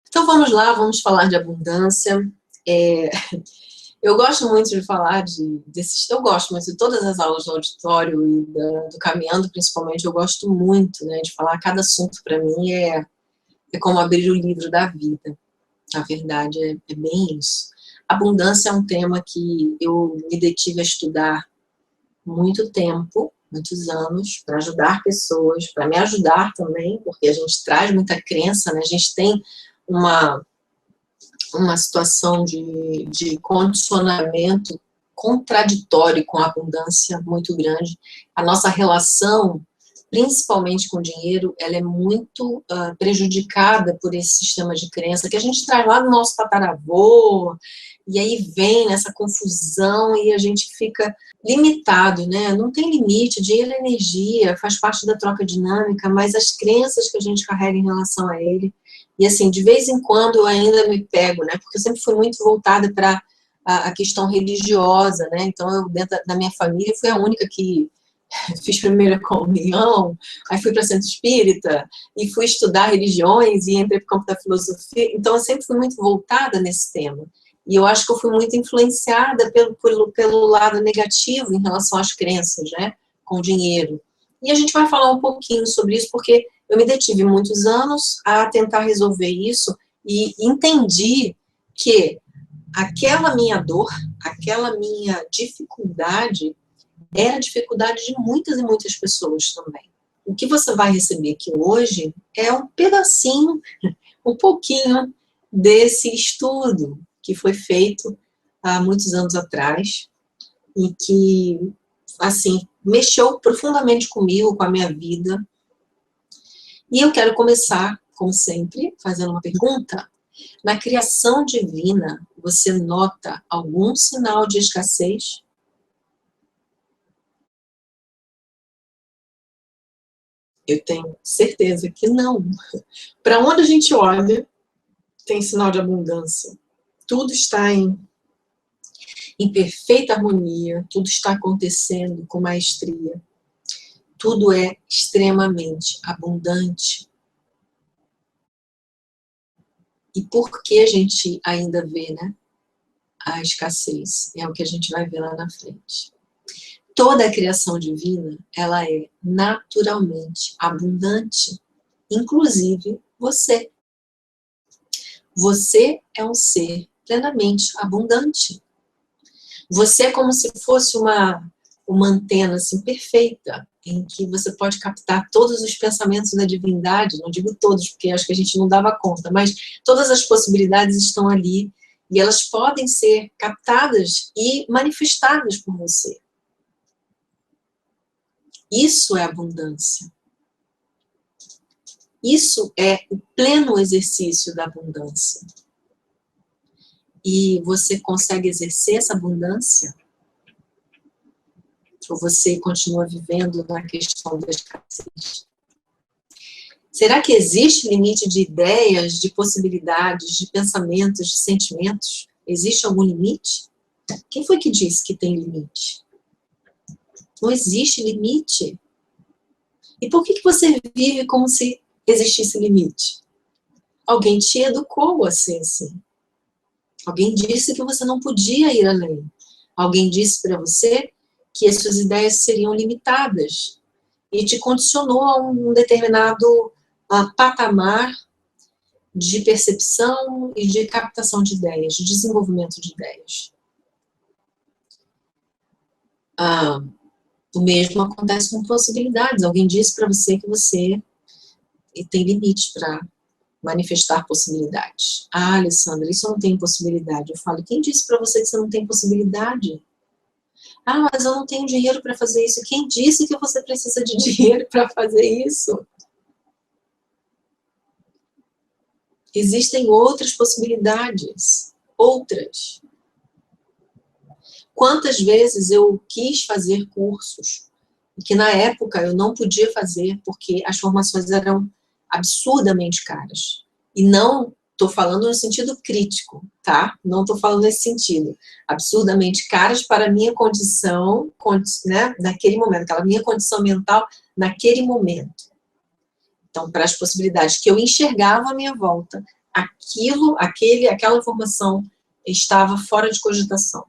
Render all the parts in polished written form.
Então vamos lá, vamos falar de abundância. É, eu gosto muito de falar eu gosto muito de todas as aulas do auditório e do Caminhando, principalmente, eu gosto muito, né, de falar. Cada assunto para mim é como abrir o livro da vida. Na verdade, é bem isso. Abundância é um tema que eu me detive a estudar muito tempo, muitos anos, para ajudar pessoas, para me ajudar também, porque a gente traz muita crença, né? A gente tem uma situação de condicionamento contraditório com a abundância muito grande. A nossa relação, principalmente com o dinheiro, ela é muito prejudicada por esse sistema de crença que a gente traz lá do nosso tataravô, e aí vem nessa confusão e a gente fica limitado, né? Não tem limite, dinheiro é energia, faz parte da troca dinâmica, mas as crenças que a gente carrega em relação a ele. E assim, de vez em quando eu ainda me pego, né? Porque eu sempre fui muito voltada para a questão religiosa, né? Então eu, dentro da minha família, fui a única que fiz primeira comunhão, aí fui para centro espírita, e fui estudar religiões, e entrei para o campo da filosofia. Então eu sempre fui muito voltada nesse tema. E eu acho que eu fui muito influenciada pelo lado negativo em relação às crenças, né? Com o dinheiro. E a gente vai falar um pouquinho sobre isso, porque eu me detive muitos anos a tentar resolver isso e entendi que aquela minha dor, aquela minha dificuldade, era a dificuldade de muitas e muitas pessoas também. O que você vai receber aqui hoje é um pedacinho, um pouquinho desse estudo que foi feito há muitos anos atrás e que, assim, mexeu profundamente comigo, com a minha vida. E eu quero começar, como sempre, fazendo uma pergunta. Na criação divina, você nota algum sinal de escassez? Eu tenho certeza que não. Para onde a gente olha, tem sinal de abundância. Tudo está em perfeita harmonia, tudo está acontecendo com maestria. Tudo é extremamente abundante. E por que a gente ainda vê, né, a escassez? É o que a gente vai ver lá na frente. Toda a criação divina, ela é naturalmente abundante, inclusive você. Você é um ser plenamente abundante. Você é como se fosse uma antena assim, perfeita, em que você pode captar todos os pensamentos da divindade, não digo todos, porque acho que a gente não dava conta, mas todas as possibilidades estão ali e elas podem ser captadas e manifestadas por você. Isso é abundância. Isso é o pleno exercício da abundância. E você consegue exercer essa abundância? Ou você continua vivendo na questão da escassez? Será que existe limite de ideias, de possibilidades, de pensamentos, de sentimentos? Existe algum limite? Quem foi que disse que tem limite? Não existe limite. E por que você vive como se existisse limite? Alguém te educou a ser assim. Alguém disse que você não podia ir além. Alguém disse para você que as suas ideias seriam limitadas e te condicionou a um determinado patamar de percepção e de captação de ideias, de desenvolvimento de ideias. O mesmo acontece com possibilidades. Alguém disse para você que você tem limites para manifestar possibilidades. Alessandra, isso não tem possibilidade. Eu falo, quem disse para você que você não tem possibilidade? Mas eu não tenho dinheiro para fazer isso. Quem disse que você precisa de dinheiro para fazer isso? Existem outras possibilidades. Outras. Quantas vezes eu quis fazer cursos que na época eu não podia fazer porque as formações eram absurdamente caras. E não estou falando no sentido crítico, tá? Não estou falando nesse sentido. Absurdamente caras para a minha condição, né, naquele momento, aquela minha condição mental naquele momento. Então, para as possibilidades que eu enxergava à minha volta, aquela informação estava fora de cogitação.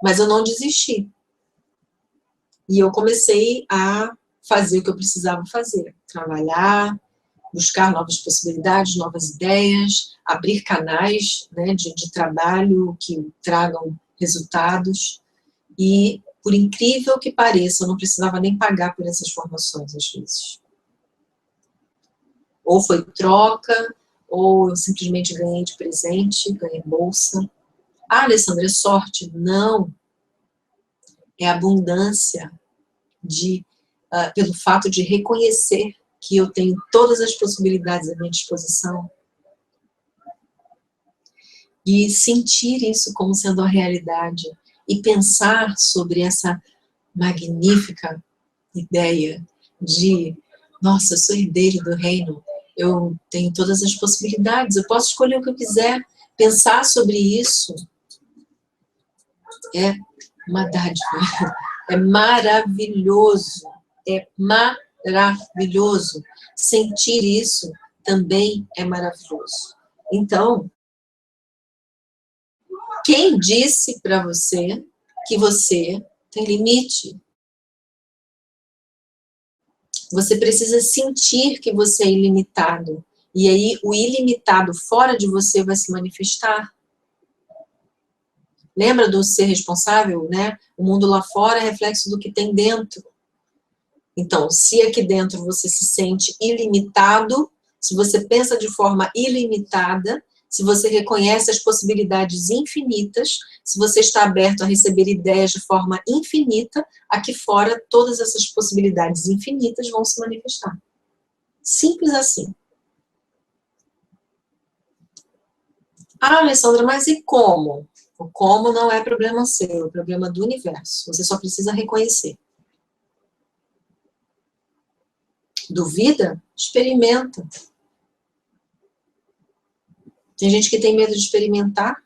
Mas eu não desisti. E eu comecei a fazer o que eu precisava fazer. Trabalhar, buscar novas possibilidades, novas ideias, abrir canais, né, de trabalho que tragam resultados. E, por incrível que pareça, eu não precisava nem pagar por essas formações, às vezes. Ou foi troca, ou eu simplesmente ganhei de presente, ganhei bolsa. Ah, Alessandra, é sorte? Não. É abundância pelo fato de reconhecer que eu tenho todas as possibilidades à minha disposição e sentir isso como sendo a realidade e pensar sobre essa magnífica ideia de, nossa, eu sou herdeiro do reino, eu tenho todas as possibilidades, eu posso escolher o que eu quiser. Pensar sobre isso é uma dádiva, é maravilhoso, é maravilhoso. Sentir isso também é maravilhoso. Então, quem disse para você que você tem limite? Você precisa sentir que você é ilimitado. E aí, o ilimitado fora de você vai se manifestar. Lembra do ser responsável, né? O mundo lá fora é reflexo do que tem dentro. Então, se aqui dentro você se sente ilimitado, se você pensa de forma ilimitada, se você reconhece as possibilidades infinitas, se você está aberto a receber ideias de forma infinita, aqui fora todas essas possibilidades infinitas vão se manifestar. Simples assim. Ah, Alessandra, mas e como? O como não é problema seu, é problema do universo. Você só precisa reconhecer. Duvida? Experimenta. Tem gente que tem medo de experimentar,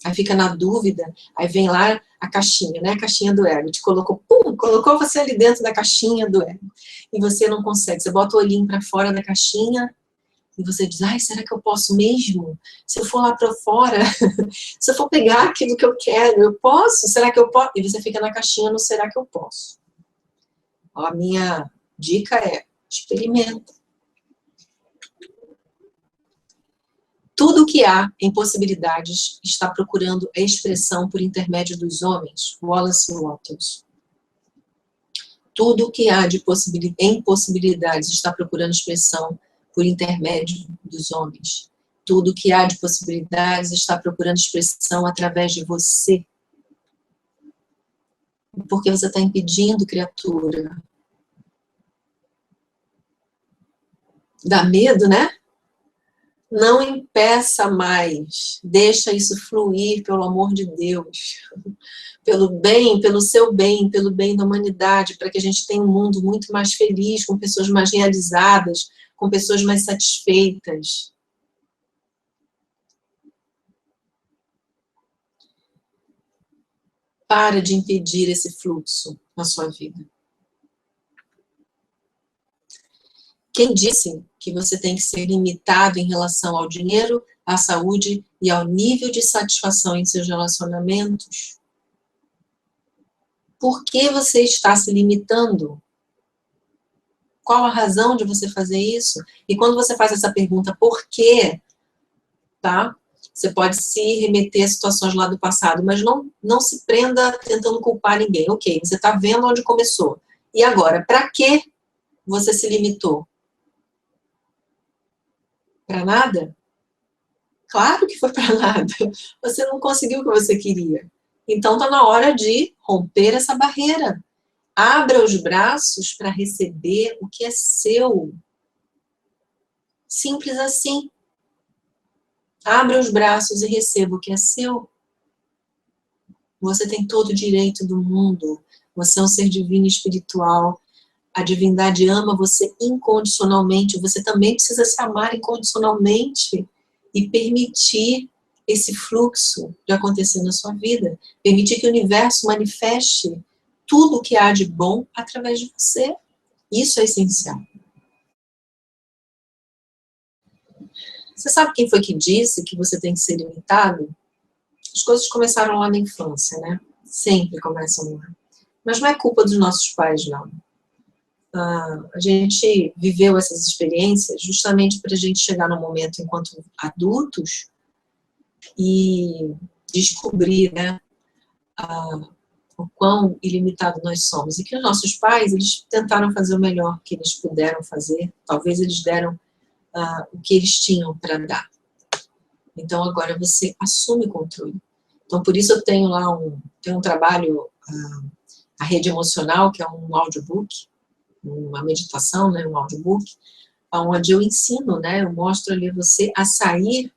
aí fica na dúvida, aí vem lá a caixinha, né? A caixinha do ego. Te colocou, pum, colocou você ali dentro da caixinha do ego. E você não consegue. Você bota o olhinho para fora da caixinha e você diz, ai, será que eu posso mesmo? Se eu for lá para fora, se eu for pegar aquilo que eu quero, eu posso? Será que eu posso? E você fica na caixinha no será que eu posso? Ó, a minha dica é, experimenta. Tudo o que há em possibilidades está procurando a expressão por intermédio dos homens. Wallace Wattles. Tudo o que há em possibilidades está procurando expressão por intermédio dos homens. Tudo o que há de possibilidades está procurando expressão através de você. Porque você está impedindo, criatura. Dá medo, né? Não impeça mais, deixa isso fluir, pelo amor de Deus, pelo seu bem, pelo bem da humanidade, para que a gente tenha um mundo muito mais feliz, com pessoas mais realizadas, com pessoas mais satisfeitas. Para de impedir esse fluxo na sua vida. Quem disse que você tem que ser limitado em relação ao dinheiro, à saúde e ao nível de satisfação em seus relacionamentos? Por que você está se limitando? Qual a razão de você fazer isso? E quando você faz essa pergunta, por quê? Tá? Você pode se remeter a situações lá do passado, mas não se prenda tentando culpar ninguém. Ok, você está vendo onde começou. E agora, para que você se limitou? Para nada? Claro que foi para nada. Você não conseguiu o que você queria. Então está na hora de romper essa barreira. Abra os braços para receber o que é seu. Simples assim. Abra os braços e receba o que é seu. Você tem todo o direito do mundo. Você é um ser divino e espiritual. A divindade ama você incondicionalmente. Você também precisa se amar incondicionalmente e permitir esse fluxo de acontecer na sua vida. Permitir que o universo manifeste tudo o que há de bom através de você. Isso é essencial. Você sabe quem foi que disse que você tem que ser limitado? As coisas começaram lá na infância, né? Sempre começam lá. Mas não é culpa dos nossos pais, não. A gente viveu essas experiências justamente para a gente chegar no momento enquanto adultos e descobrir, né, o quão ilimitado nós somos. E que os nossos pais, eles tentaram fazer o melhor que eles puderam fazer. Talvez eles deram o que eles tinham para dar. Então, agora você assume o controle. Então, por isso eu tenho lá um trabalho, a rede emocional, que é um audiobook, uma meditação, né, um audiobook, onde eu ensino, né, eu mostro ali você a sair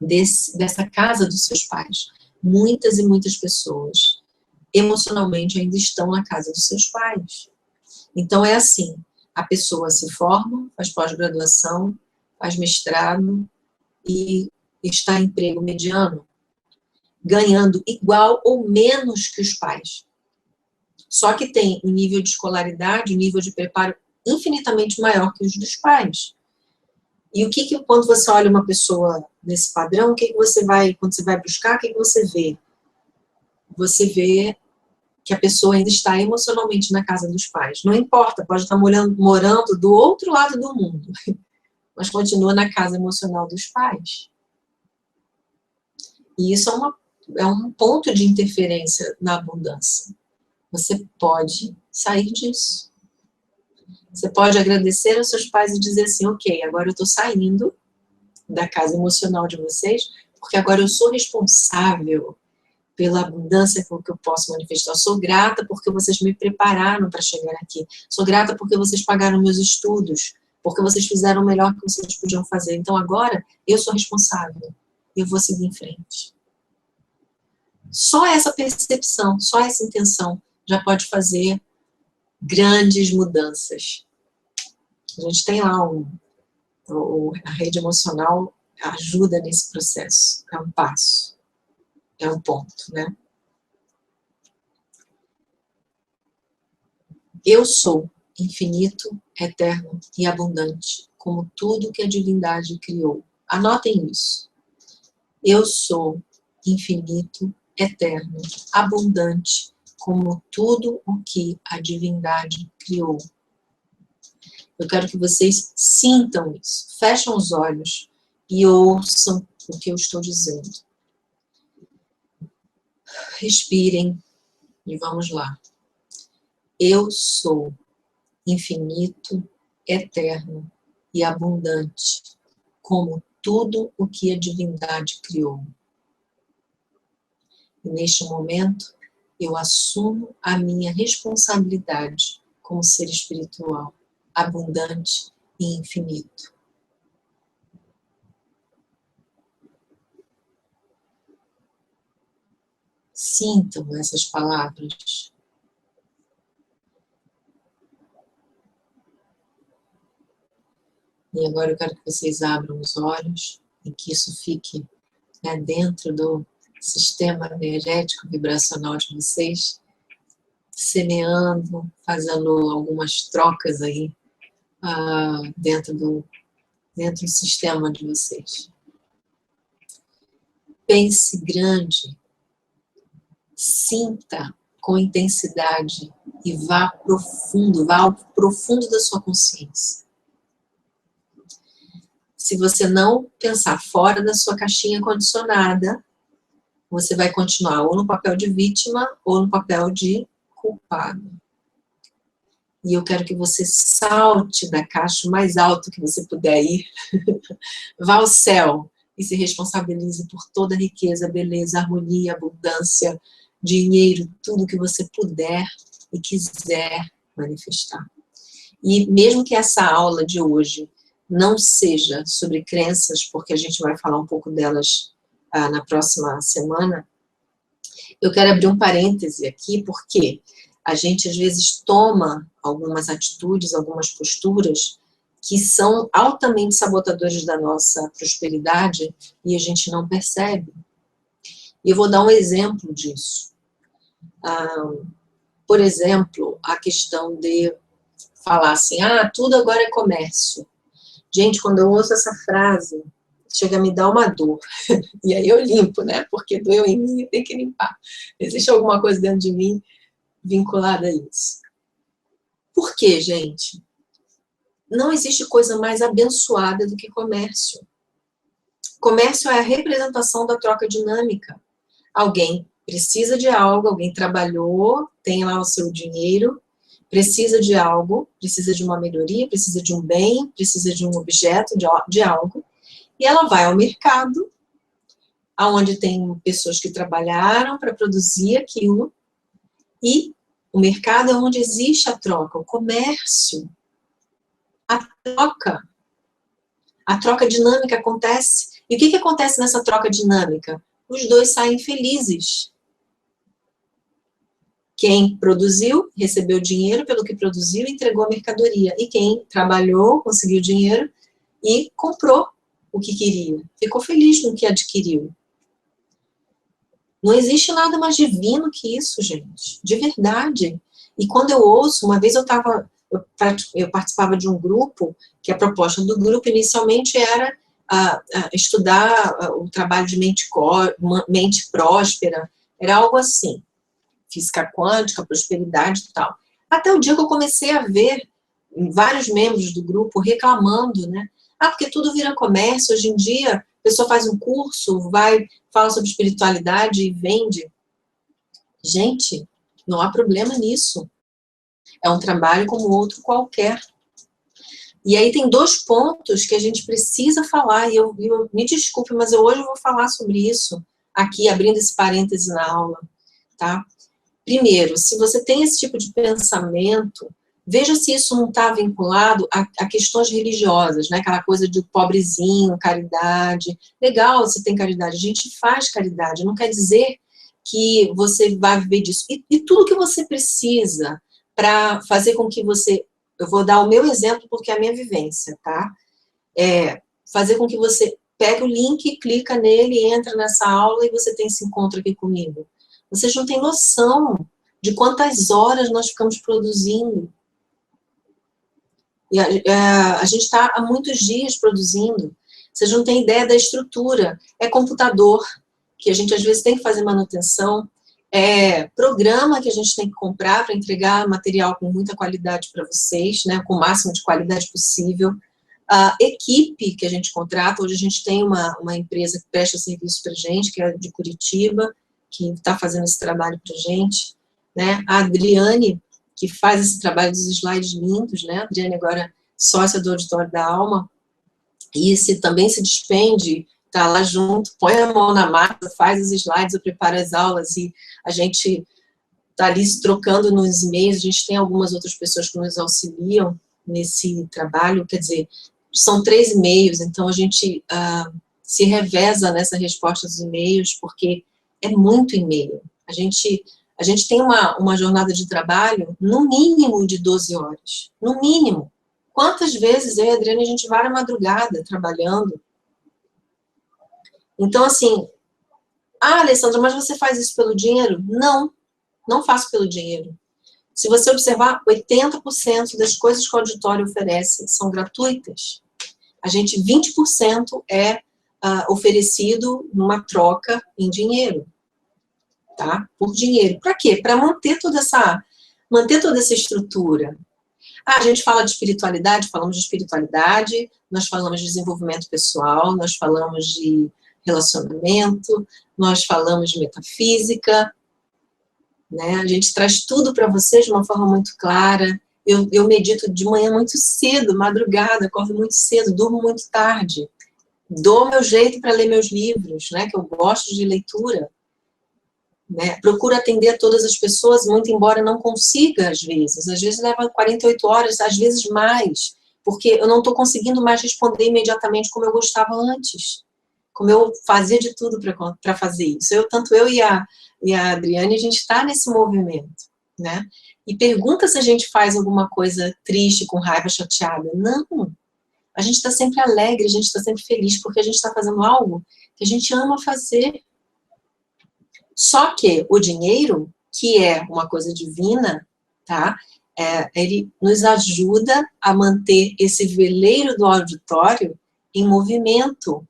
dessa casa dos seus pais. Muitas e muitas pessoas, emocionalmente, ainda estão na casa dos seus pais. Então, é assim, a pessoa se forma, faz pós-graduação, faz mestrado e está em emprego mediano, ganhando igual ou menos que os pais. Só que tem um nível de escolaridade, um nível de preparo infinitamente maior que os dos pais. E quando você olha uma pessoa nesse padrão, quando você vai buscar, o que você vê? Você vê que a pessoa ainda está emocionalmente na casa dos pais. Não importa, pode estar morando do outro lado do mundo, mas continua na casa emocional dos pais. E isso é um ponto de interferência na abundância. Você pode sair disso. Você pode agradecer aos seus pais e dizer assim, ok, agora eu estou saindo da casa emocional de vocês, porque agora eu sou responsável pela abundância que eu posso manifestar. Eu sou grata porque vocês me prepararam para chegar aqui. Sou grata porque vocês pagaram meus estudos, porque vocês fizeram o melhor que vocês podiam fazer. Então agora eu sou responsável e eu vou seguir em frente. Só essa percepção, só essa intenção já pode fazer grandes mudanças. A gente tem lá a rede emocional ajuda nesse processo. É um passo, é um ponto, né? Eu sou infinito, eterno e abundante, como tudo que a divindade criou. Anotem isso. Eu sou infinito, eterno, abundante, como tudo o que a divindade criou. Eu quero que vocês sintam isso. Fechem os olhos e ouçam o que eu estou dizendo. Respirem e vamos lá. Eu sou infinito, eterno e abundante, como tudo o que a divindade criou. E neste momento, eu assumo a minha responsabilidade como ser espiritual, abundante e infinito. Sintam essas palavras. E agora eu quero que vocês abram os olhos e que isso fique, né, dentro do sistema energético vibracional de vocês, semeando, fazendo algumas trocas aí dentro do sistema de vocês. Pense grande, sinta com intensidade e vá ao profundo da sua consciência. Se você não pensar fora da sua caixinha condicionada, você vai continuar ou no papel de vítima ou no papel de culpado. E eu quero que você salte da caixa o mais alto que você puder ir, vá ao céu e se responsabilize por toda a riqueza, beleza, harmonia, abundância, dinheiro, tudo que você puder e quiser manifestar. E mesmo que essa aula de hoje não seja sobre crenças, porque a gente vai falar um pouco delas na próxima semana, eu quero abrir um parêntese aqui, porque a gente às vezes toma algumas atitudes, algumas posturas que são altamente sabotadoras da nossa prosperidade e a gente não percebe. E eu vou dar um exemplo disso. Por exemplo, a questão de falar assim, tudo agora é comércio. Gente, quando eu ouço essa frase, chega a me dar uma dor. E aí eu limpo, né? Porque doeu em mim, tem que limpar. Existe alguma coisa dentro de mim vinculada a isso. Por quê, gente? Não existe coisa mais abençoada do que comércio. Comércio é a representação da troca dinâmica. Alguém precisa de algo, alguém trabalhou, tem lá o seu dinheiro, precisa de algo, precisa de uma melhoria, precisa de um bem, precisa de um objeto, de algo, e ela vai ao mercado, onde tem pessoas que trabalharam para produzir aquilo, e o mercado é onde existe a troca, o comércio. A troca dinâmica acontece. E o que acontece nessa troca dinâmica? Os dois saem felizes. Quem produziu, recebeu dinheiro pelo que produziu e entregou a mercadoria. E quem trabalhou, conseguiu dinheiro e comprou o que queria. Ficou feliz com o que adquiriu. Não existe nada mais divino que isso, gente. De verdade. E quando eu ouço, uma vez eu participava de um grupo, que a proposta do grupo inicialmente era estudar o trabalho de mente próspera. Era algo assim. Física quântica, prosperidade e tal. Até o dia que eu comecei a ver vários membros do grupo reclamando, né? Porque tudo vira comércio. Hoje em dia, a pessoa faz um curso, fala sobre espiritualidade e vende. Gente, não há problema nisso. É um trabalho como outro qualquer. E aí tem 2 pontos que a gente precisa falar, e eu me desculpe, mas hoje eu vou falar sobre isso, aqui, abrindo esse parêntese na aula, tá? Primeiro, se você tem esse tipo de pensamento, veja se isso não está vinculado a questões religiosas, né? Aquela coisa de pobrezinho, caridade. Legal, você tem caridade, a gente faz caridade, não quer dizer que você vai viver disso. E tudo que você precisa para fazer com que você... Eu vou dar o meu exemplo porque é a minha vivência, tá? Fazer com que você pegue o link, clica nele, entra nessa aula e você tem esse encontro aqui comigo. Vocês não têm noção de quantas horas nós ficamos produzindo. E a gente está há muitos dias produzindo. Vocês não têm ideia da estrutura. É computador, que a gente às vezes tem que fazer manutenção. É programa que a gente tem que comprar para entregar material com muita qualidade para vocês, né, com o máximo de qualidade possível. A equipe que a gente contrata, hoje a gente tem uma empresa que presta serviço para a gente, que é de Curitiba, que está fazendo esse trabalho para a gente, né? A Adriane, que faz esse trabalho dos slides lindos, né? A Adriane agora sócia do Auditório da Alma, e também se despende, está lá junto, põe a mão na massa, faz os slides, eu preparo as aulas, e a gente está ali se trocando nos e-mails, a gente tem algumas outras pessoas que nos auxiliam nesse trabalho, quer dizer, são 3 e-mails, então a gente se reveza nessa resposta dos e-mails, porque é muito e-mail. A gente tem uma jornada de trabalho, no mínimo, de 12 horas. No mínimo. Quantas vezes eu e a Adriana, a gente vai à madrugada trabalhando? Então, assim, Alessandra, mas você faz isso pelo dinheiro? Não, não faço pelo dinheiro. Se você observar, 80% das coisas que o auditório oferece são gratuitas. A gente, 20% é oferecido numa troca em dinheiro. Tá? Por dinheiro. Para quê? Para manter toda essa estrutura. A gente fala de espiritualidade, falamos de espiritualidade, nós falamos de desenvolvimento pessoal, nós falamos de relacionamento, nós falamos de metafísica, né? A gente traz tudo para vocês de uma forma muito clara. Eu medito de manhã muito cedo, madrugada, acordo muito cedo, durmo muito tarde. Dou meu jeito para ler meus livros, né? Que eu gosto de leitura. Né? Procuro atender a todas as pessoas, muito embora não consiga, às vezes leva 48 horas, às vezes mais, porque eu não estou conseguindo mais responder imediatamente como eu gostava antes, como eu fazia de tudo para fazer isso. Tanto eu e a Adriane, a gente está nesse movimento, né? E pergunta se a gente faz alguma coisa triste, com raiva, chateada. Não, a gente está sempre alegre, a gente está sempre feliz, porque a gente está fazendo algo que a gente ama fazer. Só que o dinheiro, que é uma coisa divina, tá? Ele nos ajuda a manter esse veleiro do auditório em movimento.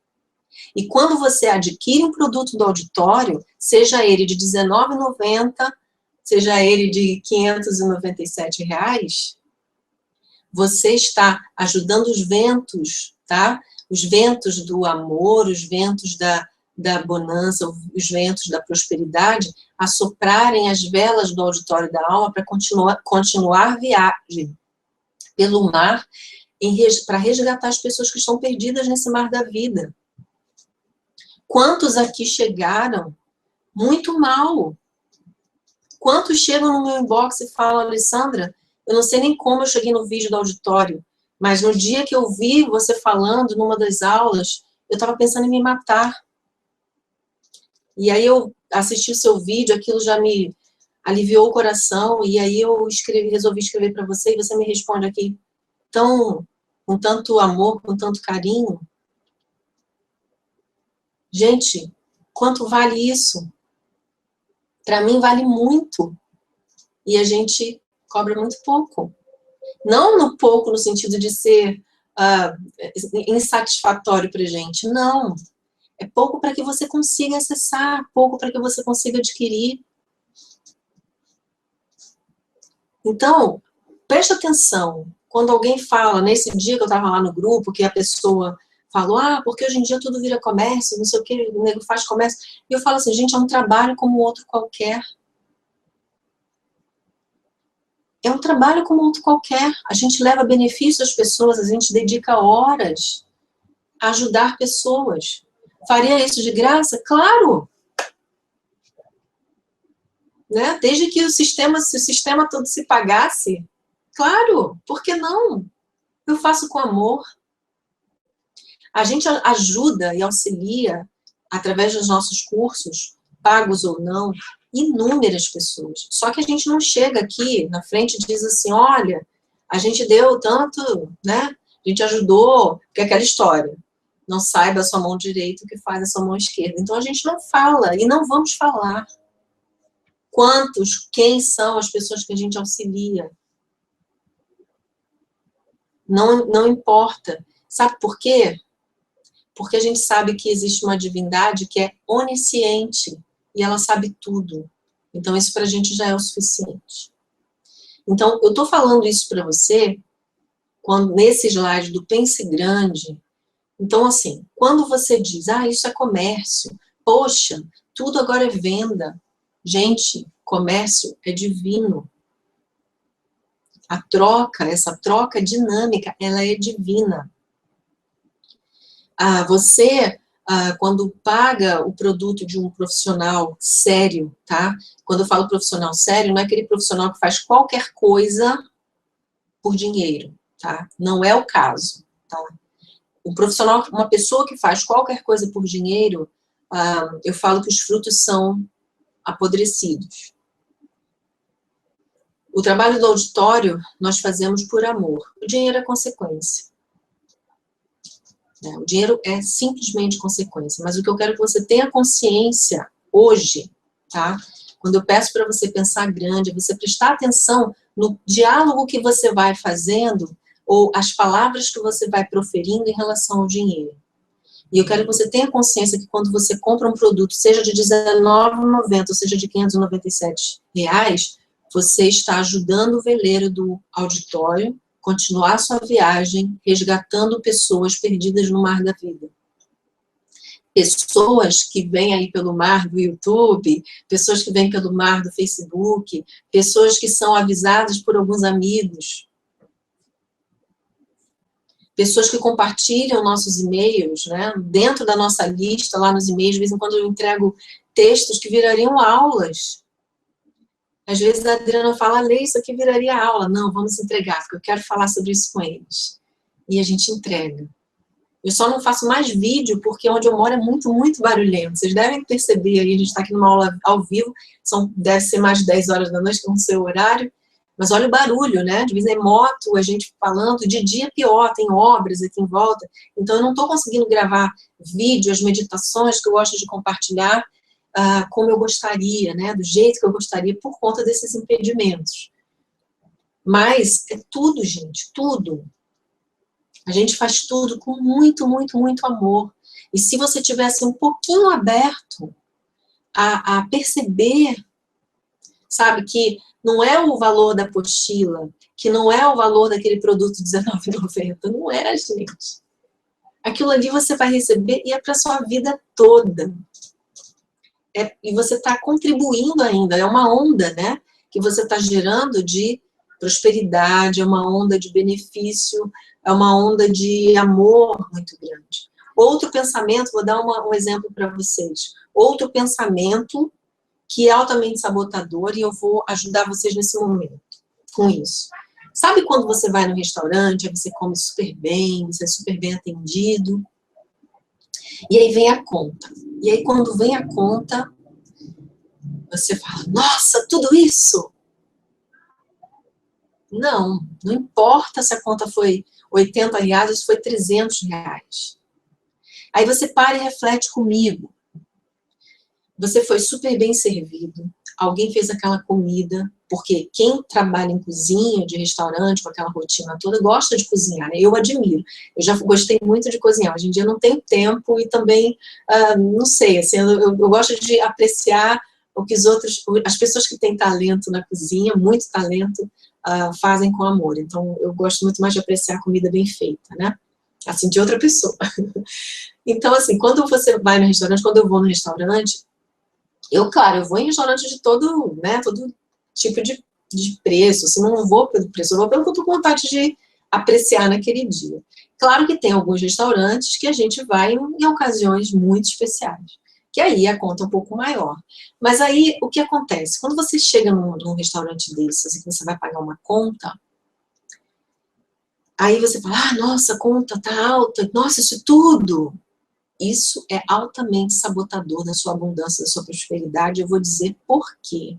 E quando você adquire um produto do auditório, seja ele de R$19,90, seja ele de R$597, você está ajudando os ventos, tá? Os ventos do amor, os ventos da bonança, os ventos da prosperidade, a soprarem as velas do auditório da alma para continuar viagem pelo mar, para resgatar as pessoas que estão perdidas nesse mar da vida. Quantos aqui chegaram muito mal? Quantos chegam no meu inbox e falam, Alessandra, eu não sei nem como eu cheguei no vídeo do auditório, mas no dia que eu vi você falando numa das aulas, eu estava pensando em me matar. E aí eu assisti o seu vídeo, aquilo já me aliviou o coração, e aí eu resolvi escrever para você, e você me responde aqui com tanto amor, com tanto carinho. Gente, quanto vale isso? Para mim vale muito. E a gente cobra muito pouco. Não no pouco no sentido de ser insatisfatório para a gente. Não. É pouco para que você consiga acessar, pouco para que você consiga adquirir. Então, preste atenção. Quando alguém fala, nesse dia que eu estava lá no grupo, que a pessoa falou, porque hoje em dia tudo vira comércio, não sei o que, o nego faz comércio. E eu falo assim, gente, é um trabalho como outro qualquer. É um trabalho como outro qualquer. A gente leva benefício às pessoas, a gente dedica horas a ajudar pessoas. Faria isso de graça? Claro! Né? Desde que se o sistema todo se pagasse, claro, por que não? Eu faço com amor. A gente ajuda e auxilia, através dos nossos cursos, pagos ou não, inúmeras pessoas. Só que a gente não chega aqui na frente e diz assim, olha, a gente deu tanto, né? A gente ajudou, porque é aquela história. Não saiba a sua mão direita o que faz a sua mão esquerda. Então a gente não fala e não vamos falar. Quem são as pessoas que a gente auxilia? Não importa. Sabe por quê? Porque a gente sabe que existe uma divindade que é onisciente e ela sabe tudo. Então, isso para a gente já é o suficiente. Então, eu estou falando isso para você, nesse slide do Pense Grande. Então, assim, quando você diz, isso é comércio, poxa, tudo agora é venda. Gente, comércio é divino. Essa troca dinâmica, ela é divina. Você, quando paga o produto de um profissional sério, tá? Quando eu falo profissional sério, não é aquele profissional que faz qualquer coisa por dinheiro, tá? Não é o caso, tá? Um profissional, uma pessoa que faz qualquer coisa por dinheiro, eu falo que os frutos são apodrecidos. O trabalho do auditório nós fazemos por amor. O dinheiro é consequência. O dinheiro é simplesmente consequência, mas o que eu quero que você tenha consciência hoje, tá? Quando eu peço para você pensar grande, é você prestar atenção no diálogo que você vai fazendo ou as palavras que você vai proferindo em relação ao dinheiro. E eu quero que você tenha consciência que quando você compra um produto, seja de R$19,90 ou seja de R$597, você está ajudando o veleiro do auditório continuar sua viagem, resgatando pessoas perdidas no mar da vida. Pessoas que vêm aí pelo mar do YouTube, pessoas que vêm pelo mar do Facebook, pessoas que são avisadas por alguns amigos, pessoas que compartilham nossos e-mails, né? Dentro da nossa lista, lá nos e-mails, de vez em quando eu entrego textos que virariam aulas. Às vezes a Adriana fala, Lê, isso aqui viraria aula. Não, vamos entregar, porque eu quero falar sobre isso com eles. E a gente entrega. Eu só não faço mais vídeo, porque onde eu moro é muito, muito barulhento. Vocês devem perceber aí, a gente está aqui numa aula ao vivo, deve ser mais de 10 horas da noite, que é o seu horário, mas olha o barulho, né? De vez em moto, a gente falando, de dia pior, tem obras aqui em volta, então eu não estou conseguindo gravar vídeo, as meditações que eu gosto de compartilhar, como eu gostaria, né? Do jeito que eu gostaria, por conta desses impedimentos. Mas é tudo, gente, tudo. A gente faz tudo com muito, muito, muito amor. E se você tivesse um pouquinho aberto a perceber, sabe, que não é o valor da apostila, que não é o valor daquele produto R$19,90, não é, gente. Aquilo ali você vai receber e é para sua vida toda. E você está contribuindo ainda, é uma onda, né, que você está gerando de prosperidade, é uma onda de benefício, é uma onda de amor muito grande. Outro pensamento, vou dar um exemplo para vocês, outro pensamento que é altamente sabotador, e eu vou ajudar vocês nesse momento com isso. Sabe quando você vai no restaurante, aí você come super bem, você é super bem atendido, e aí vem a conta. E aí quando vem a conta, você fala, nossa, tudo isso? Não importa se a conta foi R$80 ou se foi R$300. Aí você para e reflete comigo. Você foi super bem servido, alguém fez aquela comida, porque quem trabalha em cozinha, de restaurante, com aquela rotina toda, gosta de cozinhar, né? Eu admiro. Eu já gostei muito de cozinhar. Hoje em dia eu não tenho tempo e também, não sei, assim, eu gosto de apreciar o que as pessoas que têm talento na cozinha, muito talento, fazem com amor. Então, eu gosto muito mais de apreciar a comida bem feita, né? Assim, de outra pessoa. Então, assim, quando você vai no restaurante, quando eu vou no restaurante, claro, eu vou em restaurante de todo, né, todo tipo de preço, se não vou pelo preço, eu vou pelo que eu tô com vontade de apreciar naquele dia. Claro que tem alguns restaurantes que a gente vai em ocasiões muito especiais, que aí a conta é um pouco maior. Mas aí, o que acontece? Quando você chega num restaurante desses, e você vai pagar uma conta, aí você fala, nossa, a conta tá alta, nossa, isso tudo. Isso é altamente sabotador da sua abundância, da sua prosperidade. Eu vou dizer por quê.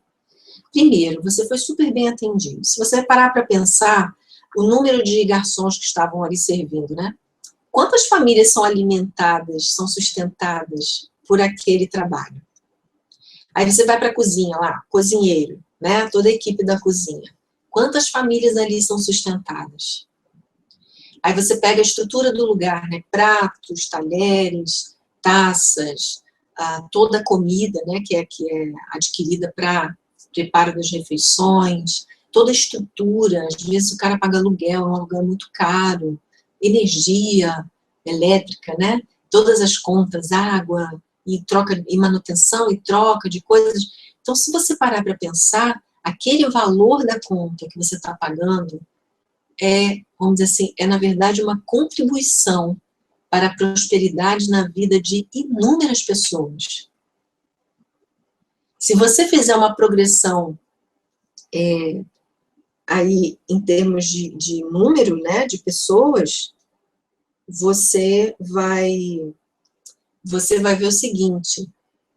Primeiro, você foi super bem atendido. Se você parar para pensar, o número de garçons que estavam ali servindo, né? Quantas famílias são alimentadas, são sustentadas por aquele trabalho? Aí você vai para a cozinha lá, cozinheiro, né? Toda a equipe da cozinha. Quantas famílias ali são sustentadas? Aí você pega a estrutura do lugar, né? Pratos, talheres, taças, toda a comida, né? Que é adquirida para preparo das refeições, toda a estrutura. Às vezes o cara paga aluguel, é um aluguel muito caro, energia elétrica, né? Todas as contas, água, e troca, e manutenção, e troca de coisas. Então, se você parar para pensar, aquele valor da conta que você está pagando vamos dizer assim, na verdade uma contribuição para a prosperidade na vida de inúmeras pessoas. Se você fizer uma progressão aí em termos de número, né, de pessoas, você vai ver o seguinte,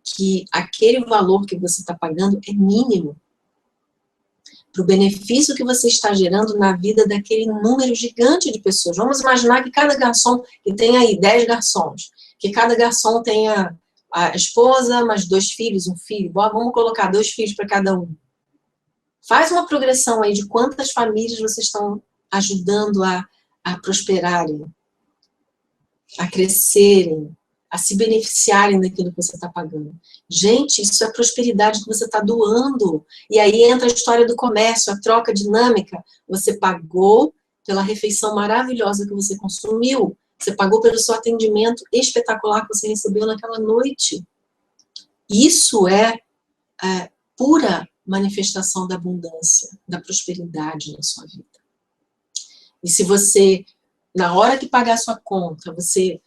que aquele valor que você está pagando é mínimo para o benefício que você está gerando na vida daquele número gigante de pessoas. Vamos imaginar que cada garçom, que tem aí 10 garçons, que cada garçom tenha a esposa, mais 2 filhos, um filho, vamos colocar 2 filhos para cada um. Faz uma progressão aí de quantas famílias vocês estão ajudando a prosperarem, a crescerem, a se beneficiarem daquilo que você está pagando. Gente, isso é prosperidade que você está doando. E aí entra a história do comércio, a troca dinâmica. Você pagou pela refeição maravilhosa que você consumiu. Você pagou pelo seu atendimento espetacular que você recebeu naquela noite. Isso é pura manifestação da abundância, da prosperidade na sua vida. E se você, na hora que pagar a sua conta, você...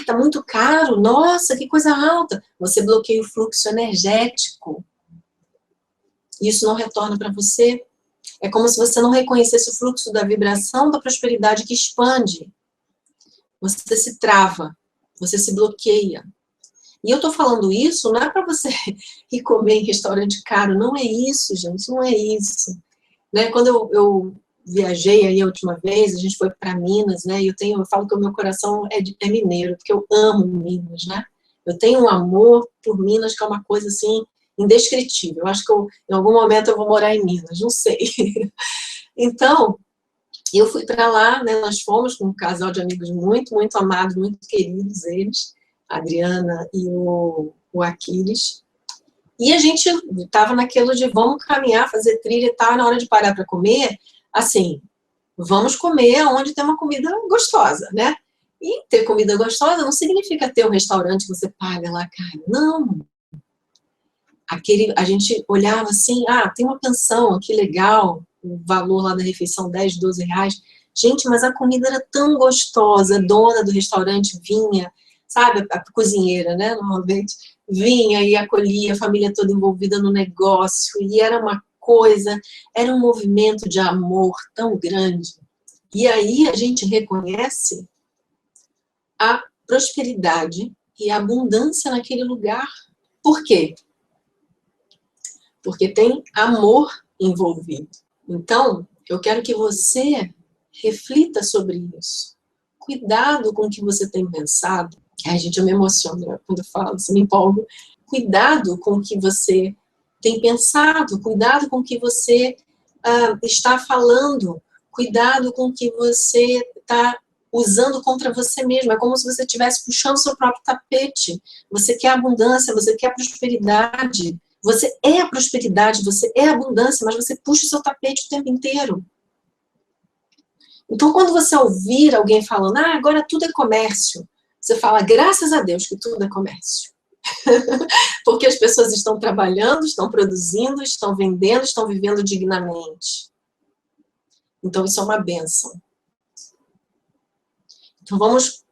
tá muito caro, nossa, que coisa alta. Você bloqueia o fluxo energético. Isso não retorna para você. É como se você não reconhecesse o fluxo da vibração da prosperidade que expande. Você se trava, você se bloqueia. E eu tô falando isso, não é para você ir comer em restaurante caro, não é isso, gente, não é isso. Né? Quando eu viajei aí a última vez, a gente foi para Minas, né? E eu falo que o meu coração é mineiro, porque eu amo Minas, né? Eu tenho um amor por Minas, que é uma coisa assim indescritível. Eu acho que em algum momento eu vou morar em Minas, não sei. Então, eu fui para lá, né, nós fomos com um casal de amigos muito, muito amados, muito queridos eles, a Adriana e o Aquiles. E a gente estava naquilo de vamos caminhar, fazer trilha e tal, na hora de parar para comer, assim, vamos comer onde tem uma comida gostosa, né? E ter comida gostosa não significa ter um restaurante que você paga lá caro. Não. A gente olhava assim, tem uma pensão, que legal, o valor lá da refeição, 10, 12 reais. Gente, mas a comida era tão gostosa, a dona do restaurante vinha, sabe, a cozinheira, né, normalmente, vinha e acolhia a família toda envolvida no negócio, e era uma coisa, era um movimento de amor tão grande. E aí a gente reconhece a prosperidade e a abundância naquele lugar. Por quê? Porque tem amor envolvido. Então, eu quero que você reflita sobre isso. Cuidado com o que você tem pensado. Ai, gente, eu me emociono quando eu falo, me empolgo. Cuidado com o que você tem pensado, cuidado com o que você está falando, cuidado com o que você está usando contra você mesmo. É como se você estivesse puxando seu próprio tapete. Você quer abundância, você quer prosperidade. Você é a prosperidade, você é a abundância, mas você puxa o seu tapete o tempo inteiro. Então, quando você ouvir alguém falando, agora tudo é comércio, você fala, graças a Deus que tudo é comércio. Porque as pessoas estão trabalhando, estão produzindo, estão vendendo, estão vivendo dignamente. Então, isso é uma bênção. Então, vamos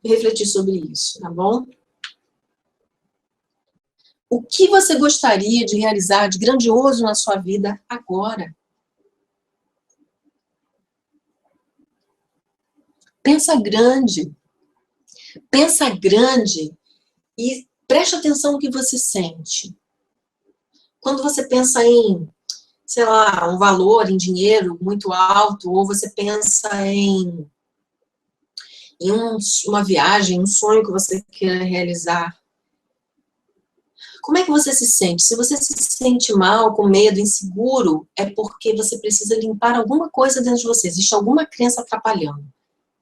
refletir sobre isso, tá bom? O que você gostaria de realizar de grandioso na sua vida agora? Pensa grande. Pensa grande e preste atenção no que você sente. Quando você pensa em, sei lá, um valor em dinheiro muito alto, ou você pensa em uma viagem, um sonho que você queira realizar, como é que você se sente? Se você se sente mal, com medo, inseguro, é porque você precisa limpar alguma coisa dentro de você, existe alguma crença atrapalhando,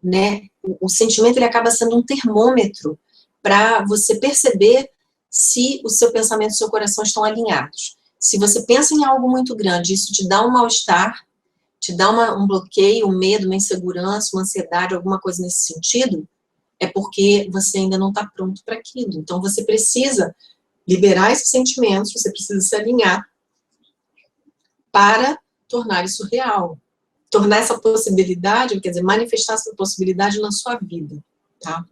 né? O sentimento, ele acaba sendo um termômetro para você perceber se o seu pensamento e o seu coração estão alinhados. Se você pensa em algo muito grande, isso te dá um mal-estar, te dá um bloqueio, um medo, uma insegurança, uma ansiedade, alguma coisa nesse sentido, é porque você ainda não está pronto para aquilo. Então, você precisa liberar esses sentimentos, você precisa se alinhar para tornar isso real. Tornar essa possibilidade, quer dizer, manifestar essa possibilidade na sua vida, tá?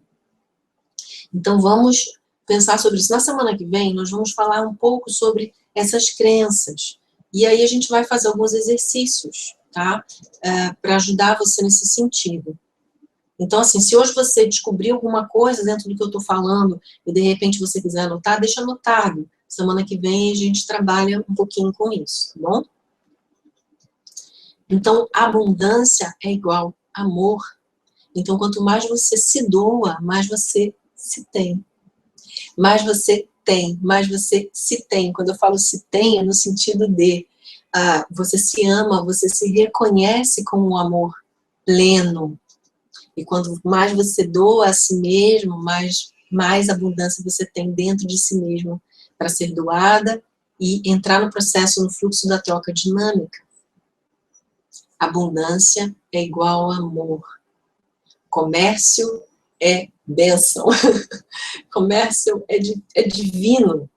Então, vamos pensar sobre isso. Na semana que vem, nós vamos falar um pouco sobre essas crenças. E aí a gente vai fazer alguns exercícios, tá? Para ajudar você nesse sentido. Então, assim, se hoje você descobrir alguma coisa dentro do que eu estou falando e de repente você quiser anotar, deixa anotado. Semana que vem a gente trabalha um pouquinho com isso, tá bom? Então, abundância é igual amor. Então, quanto mais você se doa, mais você se tem. Mais você tem, mais você se tem. Quando eu falo se tem, é no sentido de você se ama, você se reconhece como um amor pleno. E quanto mais você doa a si mesmo, mais abundância você tem dentro de si mesmo para ser doada e entrar no processo, no fluxo da troca dinâmica. Abundância é igual a amor. Comércio é bênção. Comércio é divino.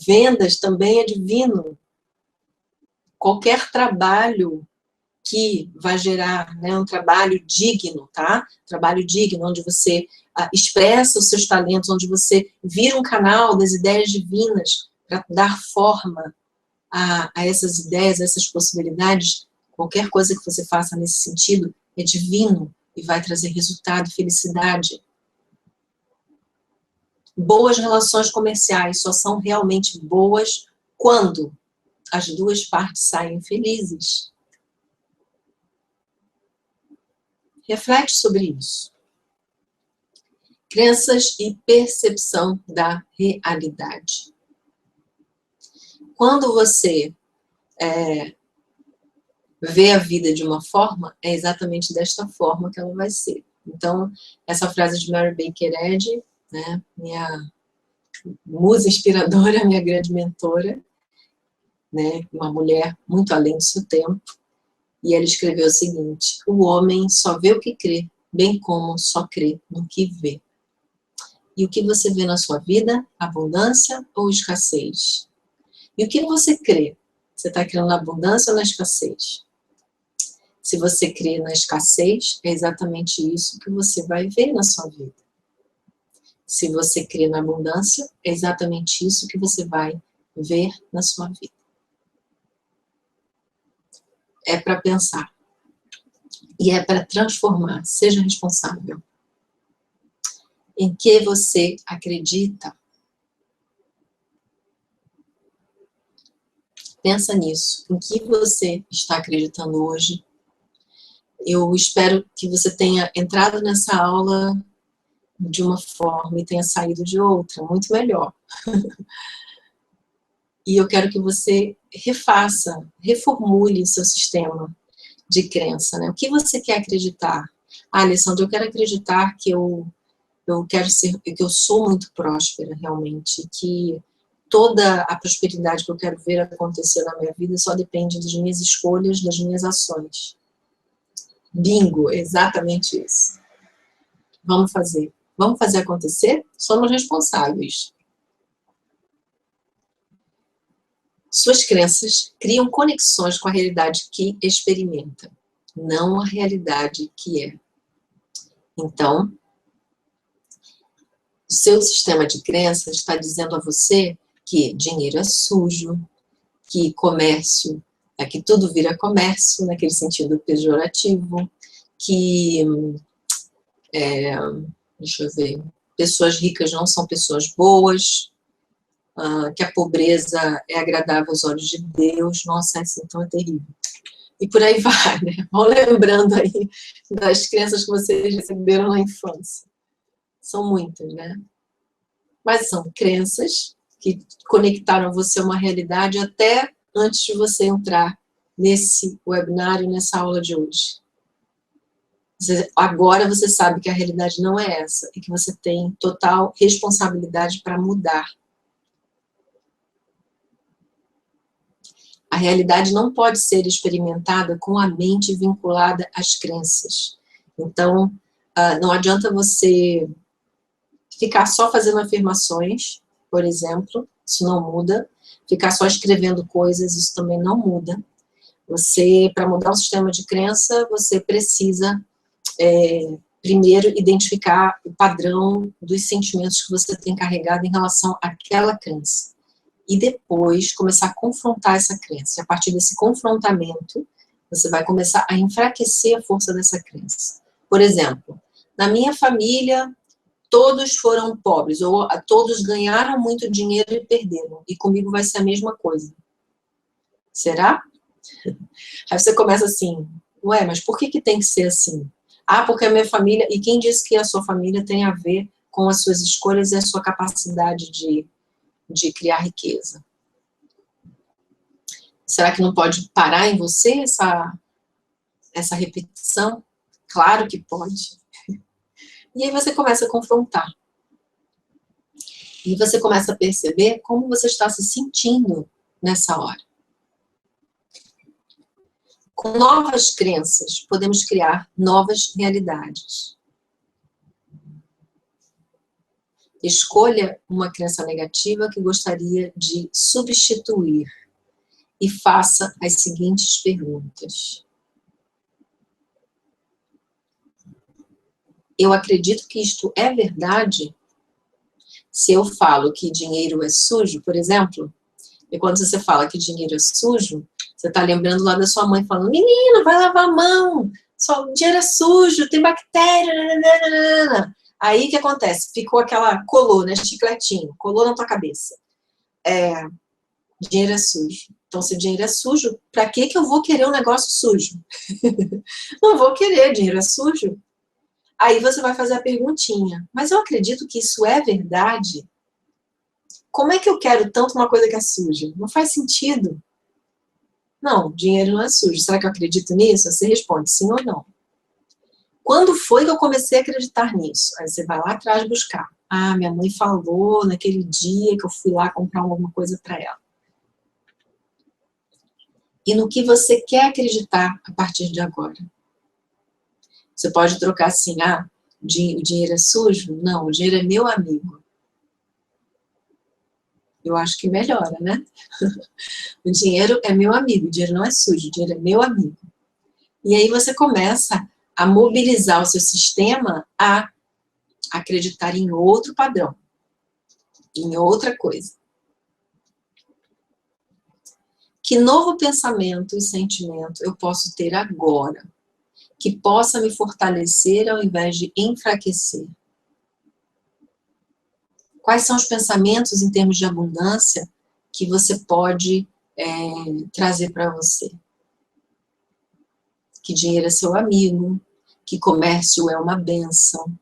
Vendas também é divino. Qualquer trabalho que vai gerar, né, um trabalho digno, tá? Trabalho digno, onde você expressa os seus talentos, onde você vira um canal das ideias divinas para dar forma a essas ideias, a essas possibilidades. Qualquer coisa que você faça nesse sentido é divino e vai trazer resultado e felicidade. Boas relações comerciais só são realmente boas quando as duas partes saem felizes. Reflete sobre isso. Crenças e percepção da realidade. quando você vê a vida de uma forma, é exatamente desta forma que ela vai ser. Então, essa frase de Mary Baker Eddy, né, minha musa inspiradora, minha grande mentora, né, uma mulher muito além do seu tempo, e ela escreveu o seguinte: o homem só vê o que crê, bem como só crê no que vê. E o que você vê na sua vida? Abundância ou escassez? E o que você crê? Você está crendo na abundância ou na escassez? Se você crê na escassez, é exatamente isso que você vai ver na sua vida. Se você crê na abundância, é exatamente isso que você vai ver na sua vida. É para pensar. E é para transformar. Seja responsável. Em que você acredita? Pensa nisso. Em que você está acreditando hoje? Eu espero que você tenha entrado nessa aula de uma forma e tenha saído de outra, muito melhor. E eu quero que você refaça, reformule o seu sistema de crença, né? O que você quer acreditar? Ah, Alessandra, eu quero acreditar que eu quero ser, que eu sou muito próspera, realmente, que toda a prosperidade que eu quero ver acontecer na minha vida só depende das minhas escolhas, das minhas ações. Bingo, exatamente isso. Vamos fazer. Vamos fazer acontecer? Somos responsáveis. Suas crenças criam conexões com a realidade que experimenta, não a realidade que é. Então, o seu sistema de crenças está dizendo a você que dinheiro é sujo, que comércio, que tudo vira comércio, naquele sentido pejorativo, que, deixa eu ver, pessoas ricas não são pessoas boas, que a pobreza é agradável aos olhos de Deus. Nossa, isso então é terrível. E por aí vai, né? Vão lembrando aí das crenças que vocês receberam na infância. São muitas, né? Mas são crenças que conectaram você a uma realidade até antes de você entrar nesse webinário, nessa aula de hoje. Agora você sabe que a realidade não é essa e que você tem total responsabilidade para mudar. A realidade não pode ser experimentada com a mente vinculada às crenças. Então, não adianta você ficar só fazendo afirmações, por exemplo, isso não muda. Ficar só escrevendo coisas, isso também não muda. Você, para mudar o sistema de crença, você precisa, primeiro, identificar o padrão dos sentimentos que você tem carregado em relação àquela crença. E depois começar a confrontar essa crença. E a partir desse confrontamento, você vai começar a enfraquecer a força dessa crença. Por exemplo, na minha família, todos foram pobres, ou todos ganharam muito dinheiro e perderam, e comigo vai ser a mesma coisa. Será? Aí você começa assim, ué, mas por que tem que ser assim? Ah, porque a minha família, e quem disse que a sua família tem a ver com as suas escolhas e a sua capacidade de criar riqueza? Será que não pode parar em você essa repetição? Claro que pode. E aí você começa a confrontar. E você começa a perceber como você está se sentindo nessa hora. Com novas crenças, podemos criar novas realidades. Escolha uma crença negativa que gostaria de substituir e faça as seguintes perguntas. Eu acredito que isto é verdade? Se eu falo que dinheiro é sujo, por exemplo, e quando você fala que dinheiro é sujo, você está lembrando lá da sua mãe falando, menino, vai lavar a mão, o dinheiro é sujo, tem bactéria, nananana. Aí o que acontece? Ficou colou, né, chicletinho, colou na tua cabeça. Dinheiro é sujo. Então, se dinheiro é sujo, para que eu vou querer um negócio sujo? Não vou querer, dinheiro é sujo. Aí você vai fazer a perguntinha, mas eu acredito que isso é verdade? como é que eu quero tanto uma coisa que é suja? Não faz sentido. Não, dinheiro não é sujo. Será que eu acredito nisso? Você responde sim ou não. Quando foi que eu comecei a acreditar nisso? Aí você vai lá atrás buscar. Ah, minha mãe falou naquele dia que eu fui lá comprar alguma coisa para ela. E no que você quer acreditar a partir de agora? Você pode trocar assim, ah, o dinheiro é sujo? Não, o dinheiro é meu amigo. Eu acho que melhora, né? O dinheiro é meu amigo, o dinheiro não é sujo, o dinheiro é meu amigo. E aí você começa a mobilizar o seu sistema a acreditar em outro padrão, em outra coisa. Que novo pensamento e sentimento eu posso ter agora, que possa me fortalecer ao invés de enfraquecer? Quais são os pensamentos em termos de abundância que você pode trazer para você? Que dinheiro é seu amigo, que comércio é uma bênção,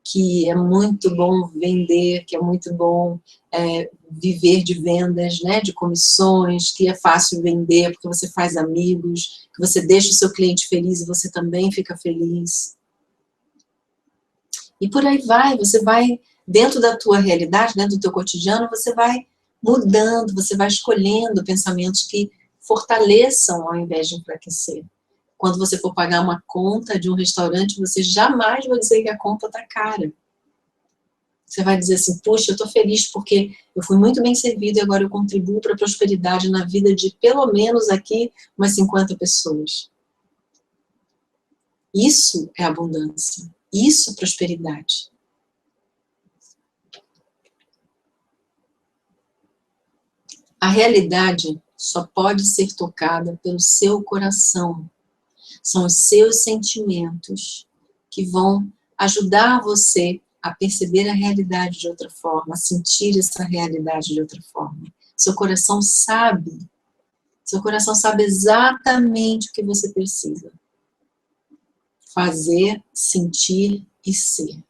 que é muito bom vender, que é muito bom viver de vendas, né, de comissões, que é fácil vender porque você faz amigos, que você deixa o seu cliente feliz e você também fica feliz. E por aí vai, você vai, dentro da tua realidade, dentro do teu cotidiano, você vai mudando, você vai escolhendo pensamentos que fortaleçam ao invés de enfraquecer. Quando você for pagar uma conta de um restaurante, você jamais vai dizer que a conta está cara. Você vai dizer assim, puxa, eu estou feliz porque eu fui muito bem servido e agora eu contribuo para a prosperidade na vida de pelo menos aqui umas 50 pessoas. Isso é abundância. Isso é prosperidade. A realidade só pode ser tocada pelo seu coração. São os seus sentimentos que vão ajudar você a perceber a realidade de outra forma, a sentir essa realidade de outra forma. Seu coração sabe exatamente o que você precisa fazer, sentir e ser.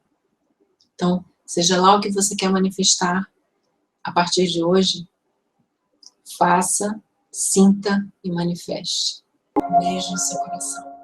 Então, seja lá o que você quer manifestar, a partir de hoje, faça, sinta e manifeste. Um beijo no seu coração.